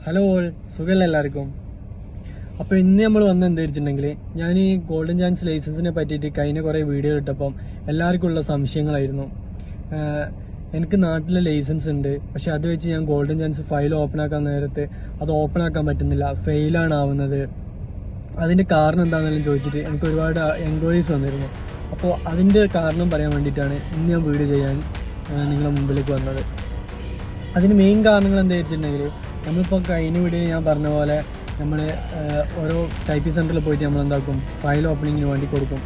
Hello all, സുഖമല്ല എല്ലാവർക്കും. അപ്പോൾ ഇന്ന് നമ്മൾ വന്ന് എന്താ വെച്ചിട്ടുണ്ടെങ്കിൽ, ഞാൻ ഈ ഗോൾഡൻ ചാൻസ് ലൈസൻസിനെ പറ്റിയിട്ട് കഴിഞ്ഞ കുറേ വീഡിയോ ഇട്ടപ്പം എല്ലാവർക്കും ഉള്ള സംശയങ്ങളായിരുന്നു. എനിക്ക് നാട്ടിലെ ലൈസൻസ് ഉണ്ട്, പക്ഷെ അത് വെച്ച് ഞാൻ ഗോൾഡൻ ചാൻസ് ഫയൽ ഓപ്പൺ ആക്കാൻ നേരത്ത് അത് ഓപ്പൺ ആക്കാൻ പറ്റുന്നില്ല, ഫെയിലാണ് ആവുന്നത്. അതിൻ്റെ കാരണം എന്താണെന്നെല്ലാം ചോദിച്ചിട്ട് എനിക്ക് ഒരുപാട് എൻക്വയറീസ് വന്നിരുന്നു. അപ്പോൾ അതിൻ്റെ കാരണം പറയാൻ വേണ്ടിയിട്ടാണ് ഇന്ന് ഞാൻ വീഡിയോ ചെയ്യാൻ നിങ്ങളുടെ മുമ്പിലേക്ക് വന്നത്. അതിന് മെയിൻ കാരണങ്ങൾ എന്താ വെച്ചിട്ടുണ്ടെങ്കിൽ, നമ്മളിപ്പോൾ കഴിഞ്ഞ വീഡിയോ ഞാൻ പറഞ്ഞ പോലെ നമ്മൾ ഓരോ ടൈപ്പിംഗ് സെൻറ്ററിൽ പോയിട്ട് നമ്മൾ എന്താക്കും, ഫയൽ ഓപ്പണിങ്ങിന് വേണ്ടി കൊടുക്കും.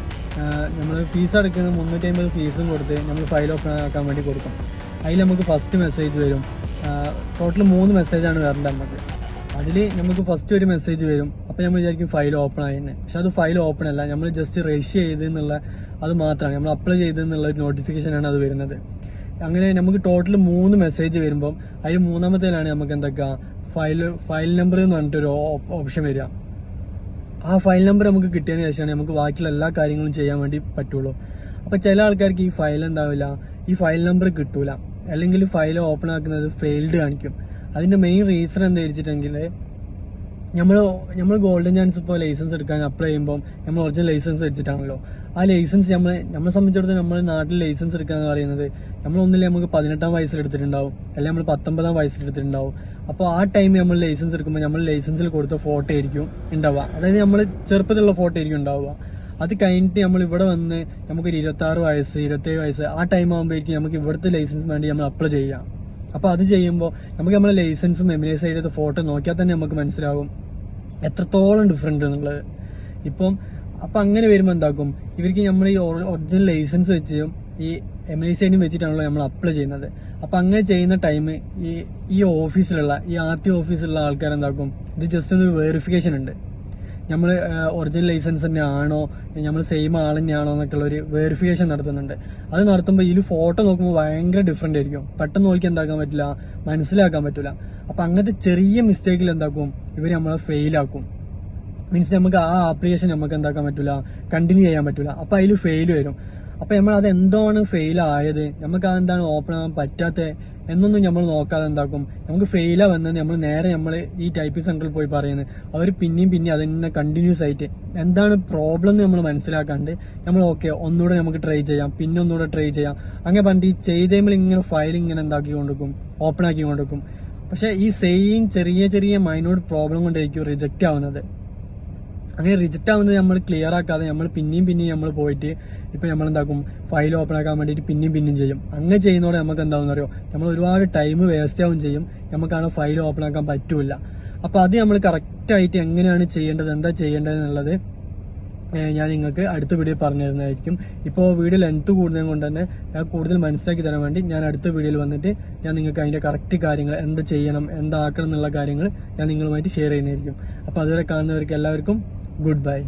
നമ്മൾ ഫീസ് അടയ്ക്കുന്ന 350 ഫീസും കൊടുത്ത് നമ്മൾ ഫയൽ ഓപ്പൺ ആക്കാൻ വേണ്ടി കൊടുക്കും. അതിൽ നമുക്ക് ഫസ്റ്റ് മെസ്സേജ് വരും. ടോട്ടൽ 3 മെസ്സേജാണ് വരേണ്ടത് നമുക്ക്. അതിൽ നമുക്ക് ഫസ്റ്റ് ഒരു മെസ്സേജ് വരും. അപ്പോൾ നമ്മൾ വിചാരിക്കും ഫയൽ ഓപ്പൺ ആയെന്ന്. പക്ഷെ അത് ഫയൽ ഓപ്പൺ അല്ല, നമ്മൾ ജസ്റ്റ് രജിസ്റ്റർ ചെയ്തെന്നുള്ള അത് മാത്രമാണ്, നമ്മൾ അപ്ലൈ ചെയ്തെന്നുള്ള ഒരു നോട്ടിഫിക്കേഷനാണ് അത് വരുന്നത്. അങ്ങനെ നമുക്ക് ടോട്ടൽ 3 മെസ്സേജ് വരുമ്പം അതിൽ മൂന്നാമത്തേലാണ് നമുക്ക് എന്തൊക്കെ ഫയൽ നമ്പർ എന്ന് പറഞ്ഞിട്ടൊരു ഓപ്ഷൻ വരിക. ആ ഫയൽ നമ്പർ നമുക്ക് കിട്ടിയതിന് ശേഷമാണ് നമുക്ക് ബാക്കിയുള്ള എല്ലാ കാര്യങ്ങളും ചെയ്യാൻ വേണ്ടി പറ്റുള്ളൂ. അപ്പോൾ ചില ആൾക്കാർക്ക് ഈ ഫയൽ എന്താവില്ല, ഈ ഫയൽ നമ്പർ കിട്ടൂല, അല്ലെങ്കിൽ ഫയൽ ഓപ്പൺ ആക്കുന്നത് ഫെയിൽഡ് കാണിക്കും. അതിൻ്റെ മെയിൻ റീസൺ എന്താ വെച്ചിട്ടുണ്ടെങ്കിൽ, നമ്മൾ ഗോൾഡൻ ചാൻസ് ഇപ്പോൾ ലൈസൻസ് എടുക്കാൻ അപ്ലൈ ചെയ്യുമ്പോൾ നമ്മൾ ഒറിജിനൽ ലൈസൻസ് വെച്ചിട്ടാണല്ലോ. ആ ലൈസൻസ് നമ്മളെ സംബന്ധിച്ചിടത്തോളം നമ്മൾ നാട്ടിൽ ലൈസൻസ് എടുക്കുക എന്ന് പറയുന്നത്, നമ്മളൊന്നില്ലേ നമുക്ക് 18-ാം വയസ്സിൽ എടുത്തിട്ടുണ്ടാവും, അല്ലെങ്കിൽ നമ്മൾ 19-ാം വയസ്സിൽ എടുത്തിട്ടുണ്ടാവും. അപ്പോൾ ആ ടൈം നമ്മൾ ലൈസൻസ് എടുക്കുമ്പോൾ നമ്മൾ ലൈസൻസിൽ കൊടുത്ത ഫോട്ടോ ആയിരിക്കും ഉണ്ടാവുക, അതായത് നമ്മൾ ചെറുപ്പത്തിലുള്ള ഫോട്ടോ ആയിരിക്കും ഉണ്ടാവുക. അത് കഴിഞ്ഞിട്ട് നമ്മൾ ഇവിടെ വന്ന് നമുക്കൊരു 26 വയസ്സ് 27 വയസ്സ് ആ ടൈം ആകുമ്പോഴേക്കും നമുക്ക് ഇവിടുത്തെ ലൈസൻസ് വേണ്ടി നമ്മൾ അപ്ലൈ ചെയ്യാം. അപ്പോൾ അത് ചെയ്യുമ്പോൾ നമുക്ക് നമ്മളെ ലൈസൻസും എമിനൈസ് ചെയ്ത ഫോട്ടോ നോക്കിയാൽ തന്നെ നമുക്ക് മനസ്സിലാവും എത്രത്തോളം ഡിഫറൻറ്റ് എന്നുള്ളത്. അപ്പം അങ്ങനെ വരുമ്പോൾ എന്താക്കും, ഇവർക്ക് നമ്മൾ ഈ ഒറിജിനൽ ലൈസൻസ് വെച്ചും ഈ എമിനൈസേനും വെച്ചിട്ടാണല്ലോ നമ്മൾ അപ്ലൈ ചെയ്യുന്നത്. അപ്പം അങ്ങനെ ചെയ്യുന്ന ടൈം ഈ ഓഫീസിലുള്ള ഈ RT ഓഫീസിലുള്ള ആൾക്കാരെന്താക്കും, ഇത് ജസ്റ്റ് ഒരു വെറിഫിക്കേഷൻ ഉണ്ട്, നമ്മൾ ഒറിജിനൽ ലൈസൻസ് തന്നെ ആണോ, നമ്മൾ സെയിം ആൾ തന്നെയാണോ എന്നൊക്കെയുള്ള ഒരു വെറിഫിക്കേഷൻ നടത്തുന്നുണ്ട്. അത് നടത്തുമ്പോൾ ഇതിൽ ഫോട്ടോ നോക്കുമ്പോൾ ഭയങ്കര ഡിഫറെൻ്റ് ആയിരിക്കും. പെട്ടെന്ന് നോക്കി എന്താക്കാൻ പറ്റില്ല, മനസ്സിലാക്കാൻ പറ്റില്ല. അപ്പം അങ്ങനത്തെ ചെറിയ മിസ്റ്റേക്കിൽ എന്താക്കും, ഇവർ നമ്മളെ ഫെയിലാക്കും. മീൻസ് നമുക്ക് ആ ആപ്ലിക്കേഷൻ നമുക്ക് എന്താക്കാൻ പറ്റില്ല, കണ്ടിന്യൂ ചെയ്യാൻ പറ്റില്ല. അപ്പം അതിൽ ഫെയിൽ വരും. അപ്പം നമ്മൾ അത് എന്താണ് ഫെയിൽ ആയത്, നമുക്ക് അതെന്താണ് ഓപ്പൺ ആകാൻ പറ്റാത്തത് എന്നൊന്നും നമ്മൾ നോക്കാതെ എന്താക്കും, നമുക്ക് ഫെയിലാ വന്നത് നമ്മൾ ഈ ടൈപ്പിംഗ് സെന്ററിൽ പോയി പറയുന്നത്, അവർ പിന്നെയും അതിനെ കണ്ടിന്യൂസ് ആയിട്ട് എന്താണ് പ്രോബ്ലം എന്ന് നമ്മൾ മനസ്സിലാക്കാണ്ട് നമ്മൾ ഒന്നുകൂടെ നമുക്ക് ട്രൈ ചെയ്യാം, പിന്നെ ഒന്നുകൂടെ ട്രൈ ചെയ്യാം, അങ്ങനെ പറഞ്ഞിട്ട് ഈ ചെയ്തേമിൽ ഇങ്ങനെ ഫയൽ ഇങ്ങനെ എന്താക്കി കൊണ്ടിരിക്കും, ഓപ്പൺ ആക്കി കൊണ്ടിരിക്കും. പക്ഷെ ഈ സെയിം ചെറിയ മൈനോട്ട് പ്രോബ്ലം കൊണ്ടായിരിക്കും റിജക്റ്റ് ആവുന്നത്. അങ്ങനെ റിജക്റ്റ് ആവുന്നത് നമ്മൾ ക്ലിയർ ആക്കാതെ നമ്മൾ പിന്നെയും നമ്മൾ പോയിട്ട് ഇപ്പം നമ്മൾ എന്താക്കും, ഫയൽ ഓപ്പൺ ആക്കാൻ വേണ്ടിയിട്ട് പിന്നെയും ചെയ്യും. അങ്ങനെ ചെയ്യുന്നതോടെ നമുക്ക് എന്താണെന്ന് അറിയോ, നമ്മൾ ഒരുപാട് ടൈം വേസ്റ്റ് ആവും ചെയ്യും, നമുക്കാണ് ഫയൽ ഓപ്പൺ ആക്കാൻ പറ്റൂല. അപ്പോൾ അത് നമ്മൾ കറക്റ്റായിട്ട് എങ്ങനെയാണ് ചെയ്യേണ്ടത്, എന്താ ചെയ്യേണ്ടത് എന്നുള്ളത് ഞാൻ നിങ്ങൾക്ക് അടുത്ത വീഡിയോ പറഞ്ഞു തരുന്നതായിരിക്കും. ഇപ്പോൾ വീഡിയോ ലെങ്ത് കൂടുന്നത് കൊണ്ട് തന്നെ കൂടുതൽ മനസ്സിലാക്കി തരാൻ വേണ്ടി ഞാൻ അടുത്ത വീഡിയോയിൽ വന്നിട്ട് ഞാൻ നിങ്ങൾക്ക് അതിൻ്റെ കറക്റ്റ് കാര്യങ്ങൾ എന്താ ചെയ്യണം, എന്താക്കണം എന്നുള്ള കാര്യങ്ങൾ ഞാൻ നിങ്ങളുമായിട്ട് ഷെയർ ചെയ്യുന്നതായിരിക്കും. അപ്പോൾ അതുവരെ കാണുന്നവർക്ക് എല്ലാവർക്കും ഗുഡ് ബൈ.